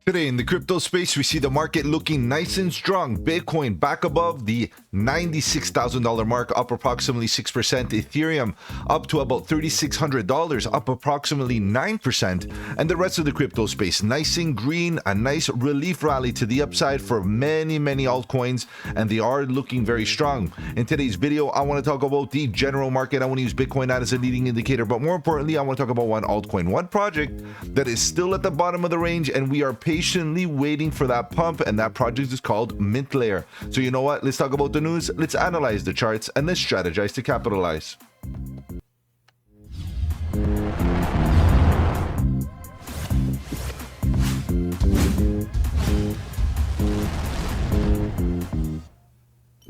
Today in the crypto space, we see the market looking nice and strong. Bitcoin back above the $96,000 mark, up approximately 6%. Ethereum up to about $3,600, up approximately 9%. And the rest of the crypto space, nice and green, a nice relief rally to the upside for many altcoins, and they are looking very strong. In today's video, I want to talk about the general market. I want to use Bitcoin as a leading indicator, but more importantly, I want to talk about one altcoin, one project that is still at the bottom of the range, and we are patiently waiting for that pump, and that project is called Mintlayer. So you know what? Let's talk about the news, let's analyze the charts, and let's strategize to capitalize.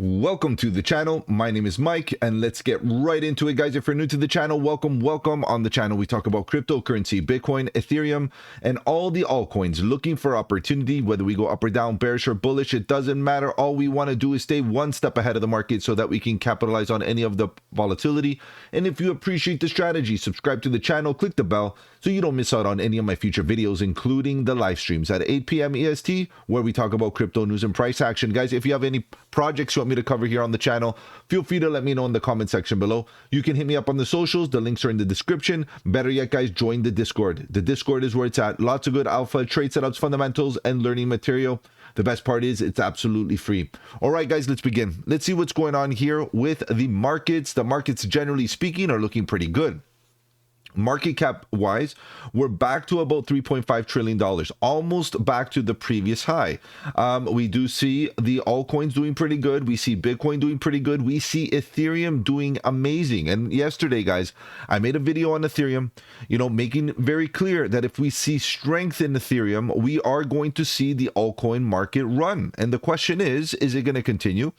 Welcome to the channel. My name is Mike, and let's get right into it, guys. If you're new to the channel, welcome. On the channel, we talk about cryptocurrency, Bitcoin, Ethereum, and all the altcoins, looking for opportunity. Whether we go up or down, bearish or bullish, it doesn't matter. All we want to do is stay one step ahead of the market so that we can capitalize on any of the volatility. And if you appreciate the strategy, subscribe to the channel, click the bell so you don't miss out on any of my future videos, including the live streams at 8 p.m. EST, where we talk about crypto news and price action. Guys, if you have any projects you want me to cover here on the channel, feel free to let me know in the comment section below. You can hit me up on the socials. The links are in the description. Better yet, guys, join the Discord. The Discord is where it's at. Lots of good alpha, trade setups, fundamentals, and learning material. The best part is it's absolutely free. All right, guys, let's begin. Let's see what's going on here with the markets. The markets, generally speaking, are looking pretty good. Market cap wise, we're back to about $3.5 trillion, almost back to the previous high. We do see the altcoins doing pretty good. We see Bitcoin doing pretty good. We see Ethereum doing amazing. And yesterday, guys, I made a video on Ethereum, making very clear that if we see strength in Ethereum, we are going to see the altcoin market run. And the question is it going to continue?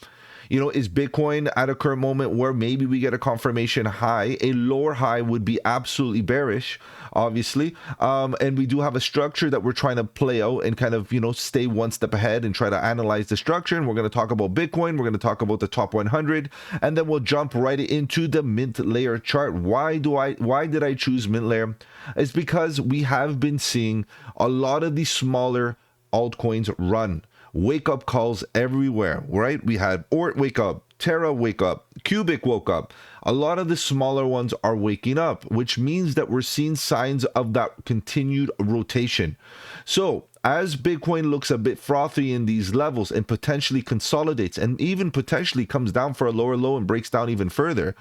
Is Bitcoin at a current moment where maybe we get a confirmation high? A lower high would be absolutely bearish, obviously. And we do have a structure that we're trying to play out and kind of, stay one step ahead and try to analyze the structure. And we're going to talk about Bitcoin. We're going to talk about the top 100, and then we'll jump right into the Mintlayer chart. Why did I choose Mintlayer? It's because we have been seeing a lot of these smaller altcoins run. Wake up calls everywhere, right? We had Ort wake up, Terra wake up, Cubic woke up. A lot of the smaller ones are waking up, which means that we're seeing signs of that continued rotation. So as Bitcoin looks a bit frothy in these levels and potentially consolidates and even potentially comes down for a lower low and breaks down even further,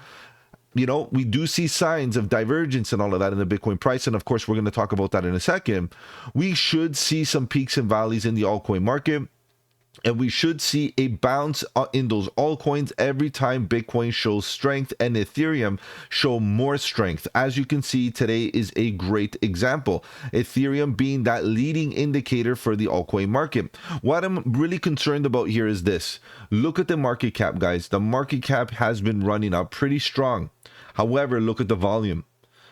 we do see signs of divergence and all of that in the Bitcoin price. And of course, we're going to talk about that in a second. We should see some peaks and valleys in the altcoin market. And we should see a bounce in those altcoins every time Bitcoin shows strength and Ethereum show more strength. As you can see, today is a great example. Ethereum being that leading indicator for the altcoin market. What I'm really concerned about here is this. Look at the market cap, guys. The market cap has been running up pretty strong. However, look at the volume.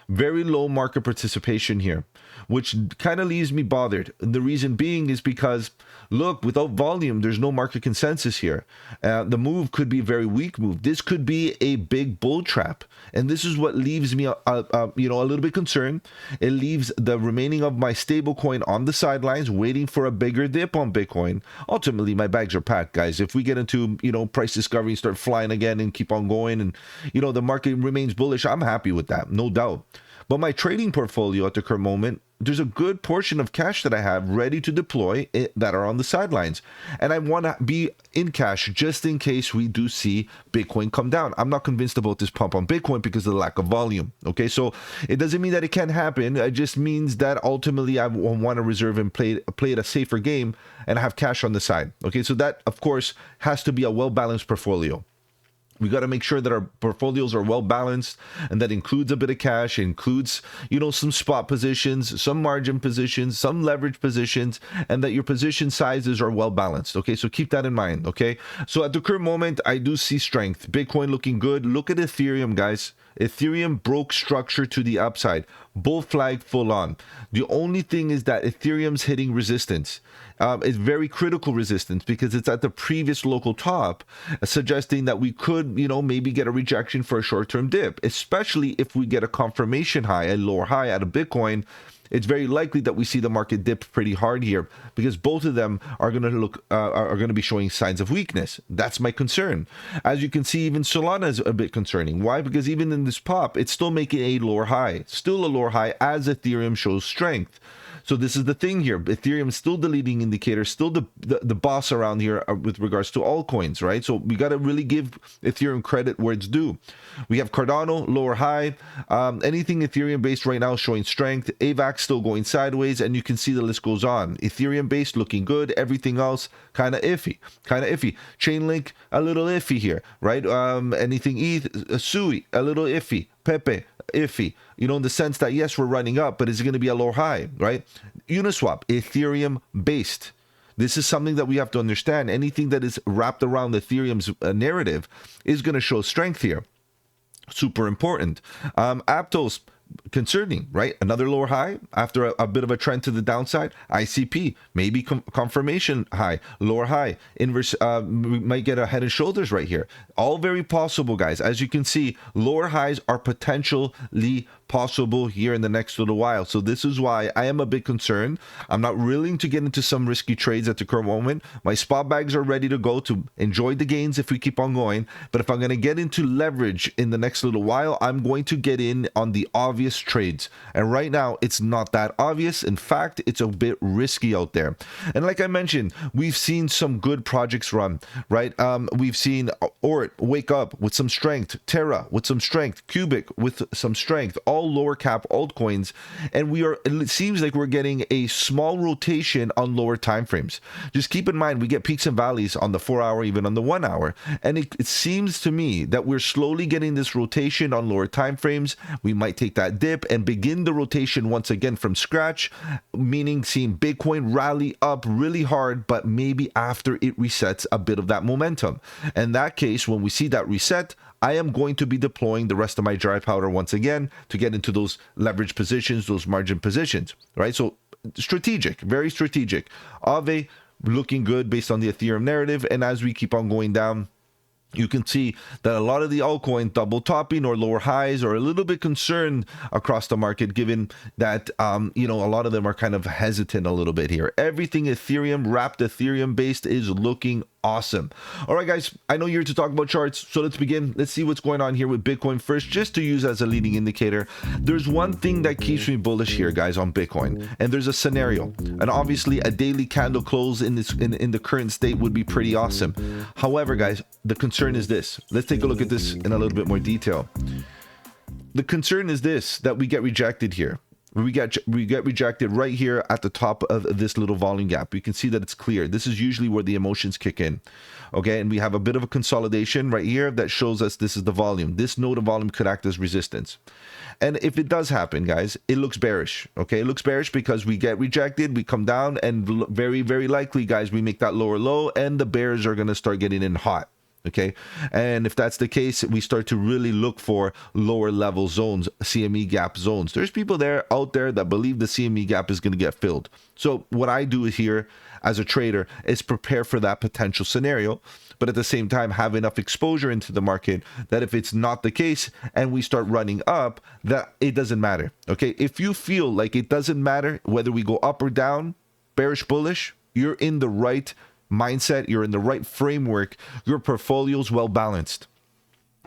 Very low market participation here, which kind of leaves me bothered. The reason being is because, look, without volume, there's no market consensus here. The move could be a very weak move. This could be a big bull trap. And this is what leaves me, a little bit concerned. It leaves the remaining of my stable coin on the sidelines, waiting for a bigger dip on Bitcoin. Ultimately, my bags are packed, guys. If we get into, price discovery, start flying again and keep on going, and, the market remains bullish, I'm happy with that, no doubt. But my trading portfolio at the current moment, there's a good portion of cash that I have ready to deploy that are on the sidelines. And I want to be in cash just in case we do see Bitcoin come down. I'm not convinced about this pump on Bitcoin because of the lack of volume. Okay, so it doesn't mean that it can't happen. It just means that ultimately I want to reserve and play it a safer game and have cash on the side. Okay, so that, of course, has to be a well-balanced portfolio. We got to make sure that our portfolios are well balanced, and that includes a bit of cash, includes, some spot positions, some margin positions, some leverage positions, and that your position sizes are well balanced. Okay, so keep that in mind. Okay, so at the current moment, I do see strength. Bitcoin looking good. Look at Ethereum, guys. Ethereum broke structure to the upside. Bull flag full on. The only thing is that Ethereum's hitting resistance. It's very critical resistance because it's at the previous local top, suggesting that we could, maybe get a rejection for a short-term dip, especially if we get a confirmation high, a lower high out of Bitcoin, it's very likely that we see the market dip pretty hard here, because both of them are going to look are going to be showing signs of weakness. That's my concern. As you can see, even Solana is a bit concerning. Why? Because even in this pop, it's still making a lower high, still a lower high, as Ethereum shows strength. So this is the thing here. Ethereum is still the leading indicator, still the boss around here with regards to altcoins, right? So we got to really give Ethereum credit where it's due. We have Cardano, lower high. Anything Ethereum based right now showing strength. AVAX still going sideways, and you can see the list goes on. Ethereum based looking good. Everything else kind of iffy, Chainlink a little iffy here, right? Anything ETH, Sui a little iffy. Pepe iffy, in the sense that yes, we're running up, but is it going to be a lower high, right? Uniswap, Ethereum based. This is something that we have to understand. Anything that is wrapped around Ethereum's narrative is going to show strength here. Super important. Aptos, concerning, right? Another lower high after a bit of a trend to the downside. ICP, maybe confirmation high, lower high, inverse, we might get a head and shoulders right here. All very possible, guys. As you can see, lower highs are potentially possible here in the next little while. So this is why I am a bit concerned. I'm not willing to get into some risky trades at the current moment. My spot bags are ready to go to enjoy the gains if we keep on going. But if I'm going to get into leverage in the next little while, I'm going to get in on the obvious trades. And right now, it's not that obvious. In fact, it's a bit risky out there. And like I mentioned, we've seen some good projects run, right? We've seen Ort wake up with some strength, Terra with some strength, Cubic with some strength, all lower cap altcoins, and it seems like we're getting a small rotation on lower time frames. Just keep in mind, we get peaks and valleys on the 4 hour, even on the 1 hour, and it seems to me that we're slowly getting this rotation on lower time frames. We might take that dip and begin the rotation once again from scratch, meaning seeing Bitcoin rally up really hard, but maybe after it resets a bit of that momentum. In that case, when we see that reset, I am going to be deploying the rest of my dry powder once again to get into those leverage positions, those margin positions, right? So strategic, very strategic. Aave looking good based on the Ethereum narrative. And as we keep on going down, you can see that a lot of the altcoin double topping or lower highs are a little bit concerned across the market, given that, a lot of them are kind of hesitant a little bit here. Everything Ethereum, wrapped Ethereum based is looking awesome. All right, guys, I know you're here to talk about charts, so let's begin. Let's see what's going on here with Bitcoin first, just to use as a leading indicator. There's one thing that keeps me bullish here, guys, on Bitcoin, and there's a scenario. And obviously, a daily candle close in the current state would be pretty awesome. However, guys, the concern is this. Let's take a look at this in a little bit more detail. The concern is this, that we get rejected here. We get rejected right here at the top of this little volume gap. You can see that it's clear. This is usually where the emotions kick in. Okay, and we have a bit of a consolidation right here that shows us this is the volume. This node of volume could act as resistance. And if it does happen, guys, it looks bearish. Okay, it looks bearish because we get rejected, we come down, and very, very likely, guys, we make that lower low, and the bears are going to start getting in hot. Okay, and if that's the case, we start to really look for lower level zones, CME gap zones. There's people out there that believe the CME gap is going to get filled. So what I do here as a trader is prepare for that potential scenario, but at the same time have enough exposure into the market that if it's not the case and we start running up, that it doesn't matter. Okay, if you feel like it doesn't matter whether we go up or down, bearish, bullish, you're in the right mindset, you're in the right framework, your portfolio's well balanced.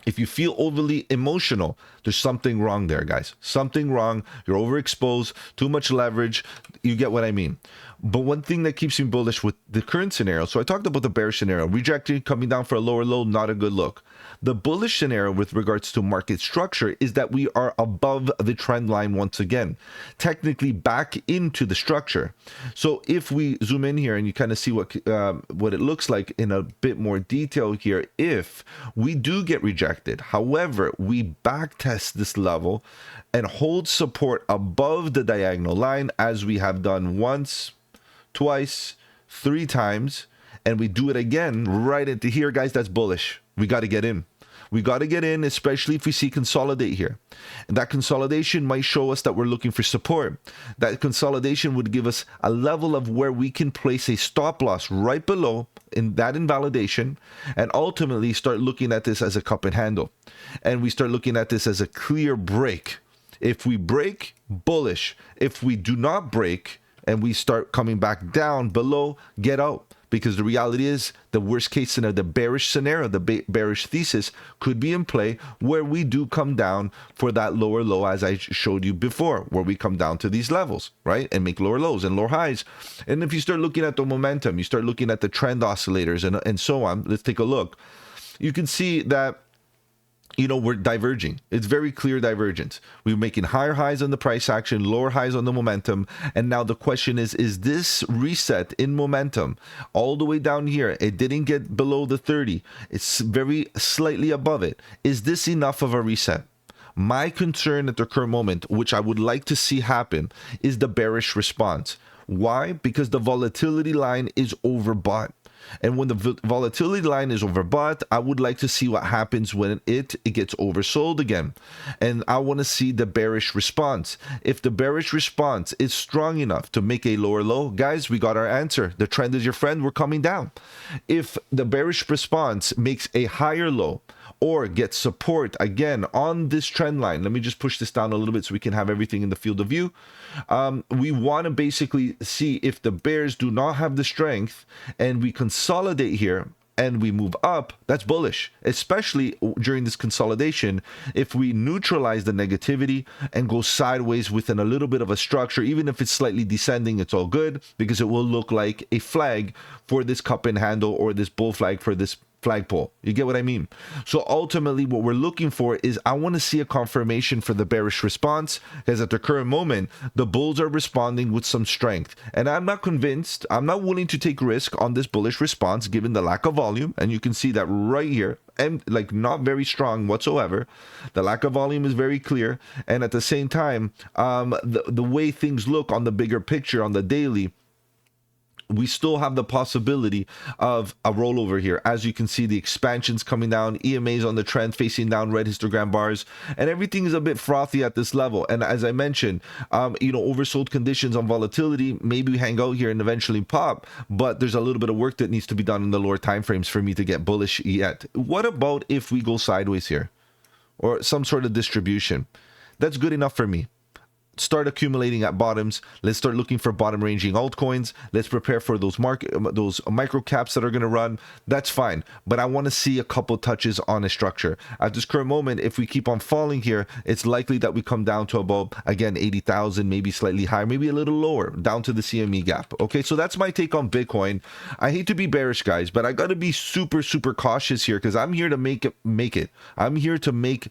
If you feel overly emotional, there's something wrong there, guys. Something wrong. You're overexposed, too much leverage. You get what I mean. But one thing that keeps me bullish with the current scenario, so I talked about the bearish scenario, rejecting, coming down for a lower low, not a good look. The bullish scenario with regards to market structure is that we are above the trend line once again, technically back into the structure. So if we zoom in here and you kind of see what it looks like in a bit more detail here, if we do get rejected, however, we back test this level and hold support above the diagonal line, as we have done once, twice, 3 times, and we do it again right into here, guys, that's bullish. We got to get in. We got to get in, especially if we see consolidate here. And that consolidation might show us that we're looking for support. That consolidation would give us a level of where we can place a stop loss right below in that invalidation, and ultimately start looking at this as a cup and handle. And we start looking at this as a clear break. If we break, bullish. If we do not break and we start coming back down below, get out. Because the reality is, the worst case scenario, the bearish scenario, the bearish thesis could be in play, where we do come down for that lower low, as I showed you before, where we come down to these levels, right? And make lower lows and lower highs. And if you start looking at the momentum, you start looking at the trend oscillators and so on, let's take a look. You can see that, you know, we're diverging. It's very clear divergence. We're making higher highs on the price action, lower highs on the momentum. And now the question is this reset in momentum all the way down here? It didn't get below the 30. It's very slightly above it. Is this enough of a reset? My concern at the current moment, which I would like to see happen, is the bearish response. Why? Because the volatility line is overbought. And when the volatility line is overbought, I would like to see what happens when it gets oversold again. And I want to see the bearish response. If the bearish response is strong enough to make a lower low, guys, we got our answer. The trend is your friend. We're coming down. If the bearish response makes a higher low, or get support again on this trend line. Let me just push this down a little bit so we can have everything in the field of view. We want to basically see if the bears do not have the strength and we consolidate here and we move up, that's bullish, especially during this consolidation. If we neutralize the negativity and go sideways within a little bit of a structure, even if it's slightly descending, it's all good, because it will look like a flag for this cup and handle, or this bull flag for this flagpole. You get what I mean? So ultimately what we're looking for is, I want to see a confirmation for the bearish response, because at the current moment the bulls are responding with some strength, and I'm not convinced, I'm not willing to take risk on this bullish response given the lack of volume. And you can see that right here, and like not very strong whatsoever. The lack of volume is very clear, and at the same time, the way things look on the bigger picture on the daily, we still have the possibility of a rollover here. As you can see, the expansions coming down, EMAs on the trend facing down, red histogram bars, and everything is a bit frothy at this level. And as I mentioned, you know, oversold conditions on volatility, maybe we hang out here and eventually pop, but there's a little bit of work that needs to be done in the lower time frames for me to get bullish yet. What about if we go sideways here, or some sort of distribution? That's good enough for me. Start accumulating at bottoms. Let's start looking for bottom ranging altcoins. Let's prepare for those micro caps that are going to run. That's fine, but I want to see a couple touches on a structure. At this current moment, if we keep on falling here, it's likely that we come down to about, again, 80,000, maybe slightly higher, maybe a little lower, down to the CME gap. Okay, so that's my take on Bitcoin. I hate to be bearish, guys, but I got to be super cautious here, because I'm here to make it. I'm here to make,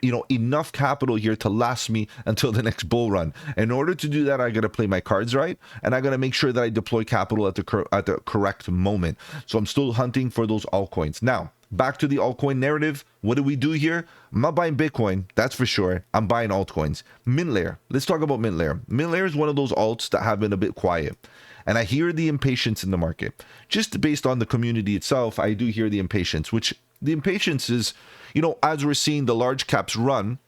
you know, enough capital here to last me until the next bull run. In order to do that, I got to play my cards right, and I got to make sure that I deploy capital at the correct moment. So I'm still hunting for those altcoins. Now, back to the altcoin narrative. What do we do here? I'm not buying Bitcoin, that's for sure. I'm buying altcoins. Mintlayer. Let's talk about Mintlayer. Mintlayer is one of those alts that have been a bit quiet. And I hear the impatience in the market. Just based on the community itself, I do hear the impatience, which the impatience is, you know, as we're seeing the large caps run,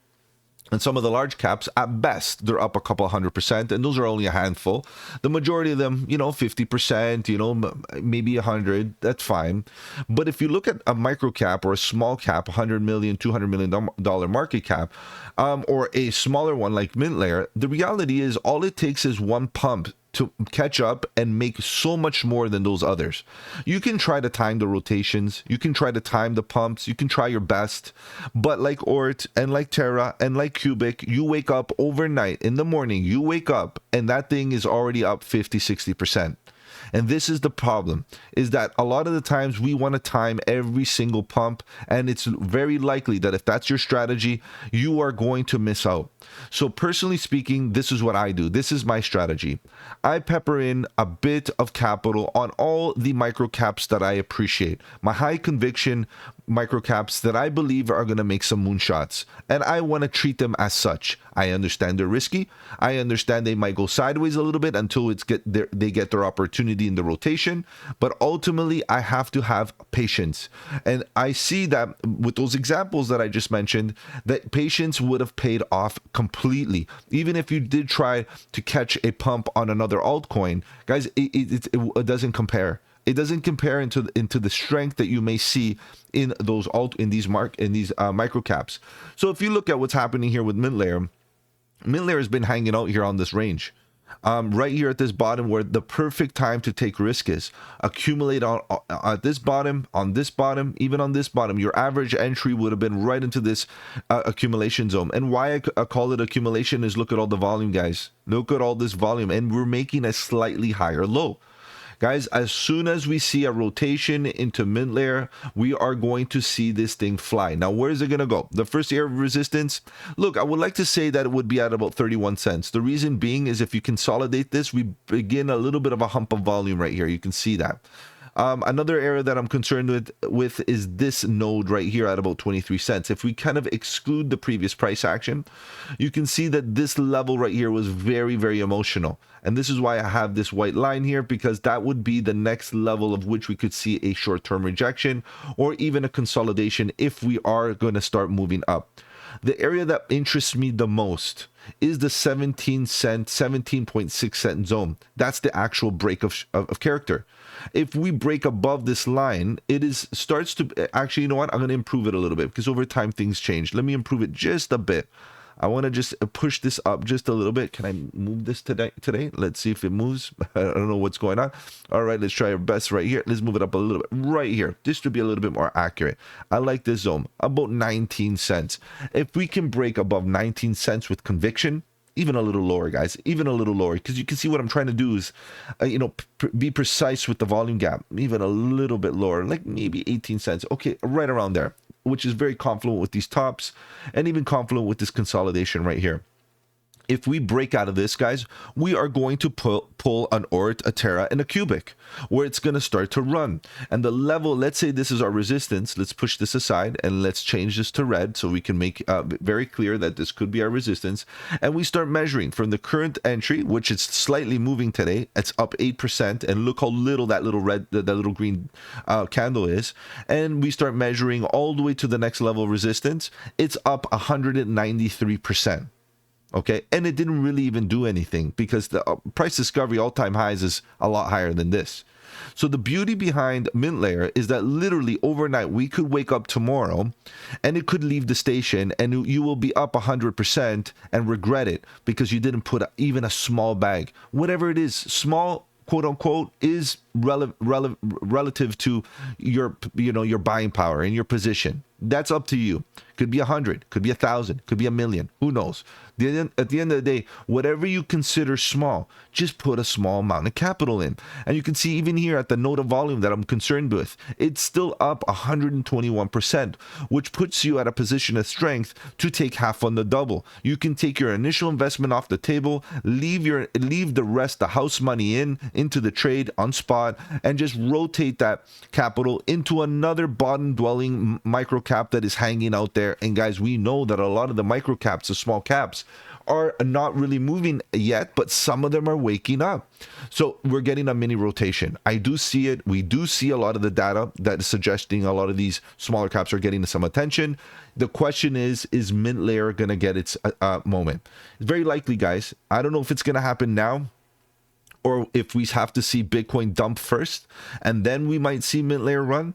and some of the large caps, at best, they're up a couple 100%, and those are only a handful. The majority of them, you know, 50%, you know, maybe 100, that's fine. But if you look at a micro cap or a small cap, $100 million, $200 million market cap, or a smaller one like Mintlayer, the reality is all it takes is one pump to catch up and make so much more than those others. You can try to time the rotations, you can try to time the pumps, you can try your best, but like Ort and like Terra and like Cubic, you wake up overnight in the morning, you wake up and that thing is already up 50-60%. And this is the problem, is that a lot of the times we want to time every single pump, and it's very likely that if that's your strategy, you are going to miss out. So personally speaking, this is what I do. This is my strategy. I pepper in a bit of capital on all the micro caps that I appreciate, my high conviction micro caps that I believe are going to make some moonshots, and I want to treat them as such. I understand they're risky. I understand they might go sideways a little bit until they get their opportunity in the rotation, but ultimately I have to have patience. And I see that with those examples that I just mentioned, that patience would have paid off completely. Even if you did try to catch a pump on another altcoin, guys, it doesn't compare. It doesn't compare into the strength that you may see in those micro caps. So if you look at what's happening here with Mintlayer, Mintlayer has been hanging out here on this range. Right here at this bottom where the perfect time to take risk is. Accumulate on at this bottom, on this bottom, even on this bottom. Your average entry would have been right into this accumulation zone. And why I call it accumulation is look at all the volume, guys. Look at all this volume, and we're making a slightly higher low. Guys, as soon as we see a rotation into Mintlayer, we are going to see this thing fly. Now, where is it going to go? The first area of resistance, look, I would like to say that it would be at about 31 cents. The reason being is if you consolidate this, we begin a little bit of a hump of volume right here. You can see that. Another area that I'm concerned with is this node right here at about 23 cents. If we kind of exclude the previous price action, you can see that this level right here was very, very emotional. And this is why I have this white line here, because that would be the next level of which we could see a short-term rejection or even a consolidation if we are going to start moving up. The area that interests me the most is the 17 cent, 17.6 cent zone. That's the actual break of character. If we break above this line, starts to actually, you know what? I'm going to improve it a little bit because over time things change. Let me improve it just a bit. I want to just push this up just a little bit. Can I move this today? Let's see if it moves. I don't know what's going on. All right, let's try our best right here. Let's move it up a little bit right here, just to be a little bit more accurate. I like this zone, about 19 cents. If we can break above 19 cents with conviction, even a little lower, guys, even a little lower, because you can see what I'm trying to do is, be precise with the volume gap, even a little bit lower, like maybe 18 cents. Okay, right around there, which is very confluent with these tops and even confluent with this consolidation right here. If we break out of this, guys, we are going to pull an Ort, a Terra, and a Cubic, where it's going to start to run. And the level, let's say this is our resistance. Let's push this aside and let's change this to red so we can make very clear that this could be our resistance. And we start measuring from the current entry, which is slightly moving today. It's up 8%. And look how little that little red, that little green candle is. And we start measuring all the way to the next level of resistance. It's up 193%. Okay, and it didn't really even do anything because the price discovery all-time highs is a lot higher than this. So the beauty behind Mintlayer is that literally overnight we could wake up tomorrow and it could leave the station and you will be up 100% and regret it because you didn't put even a small bag. Whatever it is, small, quote unquote, is relative to your your buying power and your position. That's up to you. Could be 100, could be 1,000, could be 1,000,000. Who knows? At the end of the day, whatever you consider small, just put a small amount of capital in. And you can see even here at the node of volume that I'm concerned with, it's still up 121%, which puts you at a position of strength to take half on the double. You can take your initial investment off the table, leave the rest, the house money into the trade on spot, and just rotate that capital into another bottom dwelling micro cap that is hanging out there. And guys, we know that a lot of the micro caps, the small caps, are not really moving yet, but some of them are waking up. So we're getting a mini rotation. I do see it. We do see a lot of the data that is suggesting a lot of these smaller caps are getting some attention. The question is Mintlayer going to get its moment? It's very likely, guys. I don't know if it's going to happen now, or if we have to see Bitcoin dump first, and then we might see Mintlayer run.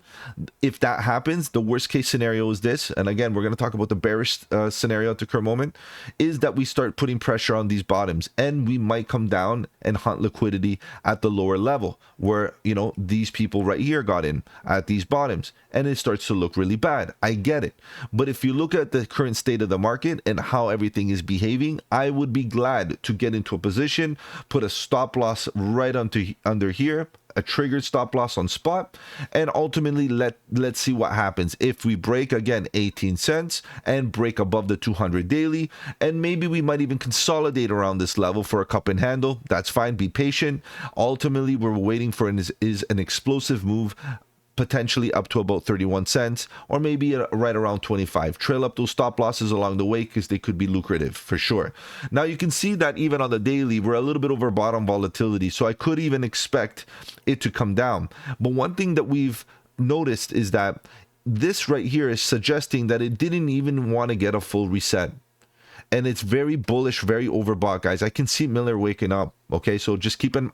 If that happens, the worst case scenario is this, and again, we're going to talk about the bearish scenario at the current moment, is that we start putting pressure on these bottoms, and we might come down and hunt liquidity at the lower level, where, these people right here got in at these bottoms, and it starts to look really bad. I get it. But if you look at the current state of the market and how everything is behaving, I would be glad to get into a position, put a stop loss right under here, a triggered stop loss on spot, and ultimately let's see what happens if we break again 18 cents and break above the 200 daily, and maybe we might even consolidate around this level for a cup and handle. That's fine. Be patient. Ultimately, we're waiting for an explosive move, potentially up to about 31 cents, or maybe right around 25. Trail up those stop losses along the way because they could be lucrative for sure. Now you can see that even on the daily, we're a little bit over bottom volatility, so I could even expect it to come down. But one thing that we've noticed is that this right here is suggesting that it didn't even want to get a full reset. and it's very bullish, very overbought, guys. I can see Miller waking up. Okay, so just keep an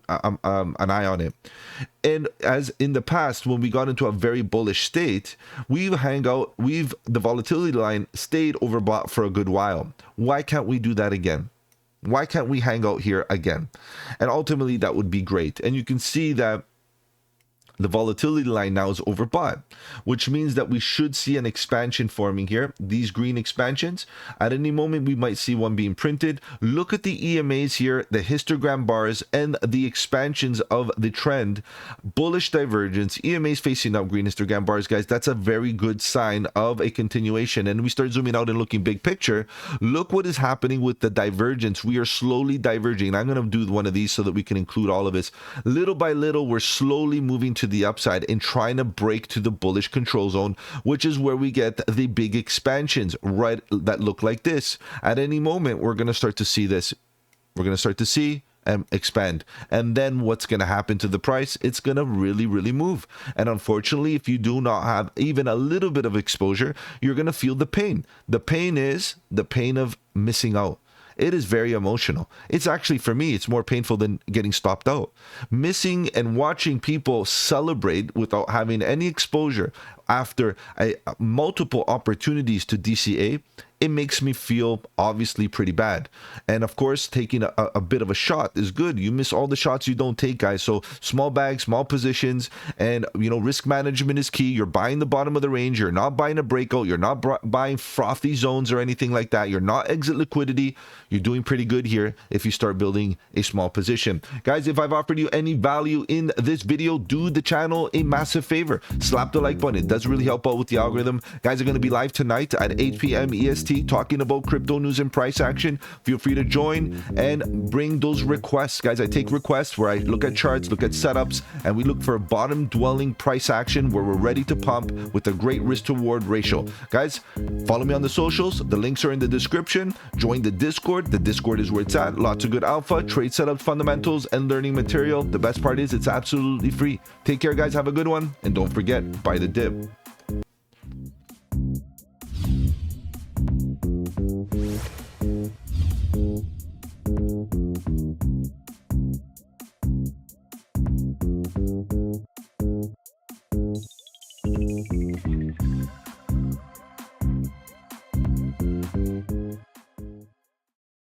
eye on it. And as in the past, when we got into a very bullish state, the volatility line stayed overbought for a good while. Why can't we do that again? Why can't we hang out here again? And ultimately, that would be great. And you can see that the volatility line now is overbought, which means that we should see an expansion forming here. These green expansions, at any moment, we might see one being printed. Look at the EMAs here, the histogram bars, and the expansions of the trend. Bullish divergence, EMAs facing up, green histogram bars, guys. That's a very good sign of a continuation. And we start zooming out and looking big picture. Look what is happening with the divergence. We are slowly diverging. I'm going to do one of these so that we can include all of this. Little by little, we're slowly moving to the upside and trying to break to the bullish control zone, which is where we get the big expansions, right, that look like this. At any moment, we're going to start to see this. We're going to start to see and expand. And then what's going to happen to the price? It's going to really, really move. And unfortunately, if you do not have even a little bit of exposure, you're going to feel the pain. The pain is the pain of missing out. It is very emotional. It's actually, for me, it's more painful than getting stopped out. Missing and watching people celebrate without having any exposure after multiple opportunities to DCA, it makes me feel obviously pretty bad. And of course, taking a bit of a shot is good. You miss all the shots you don't take, guys. So small bags, small positions, and risk management is key. You're buying the bottom of the range. You're not buying a breakout. You're not buying frothy zones or anything like that. You're not exit liquidity. You're doing pretty good here if you start building a small position. Guys, if I've offered you any value in this video, do the channel a massive favor. Slap the like button. It does really help out with the algorithm. Guys are going to be live tonight at 8 p.m. EST talking about crypto news and price action. Feel free to join and bring those requests. Guys, I take requests where I look at charts, look at setups, and we look for a bottom dwelling price action where we're ready to pump with a great risk to reward ratio. Guys, follow me on the socials. The links are in the description. Join the Discord. The Discord is where it's at. Lots of good alpha, trade setups, fundamentals, and learning material. The best part is it's absolutely free. Take care, guys. Have a good one. And don't forget, buy the dip.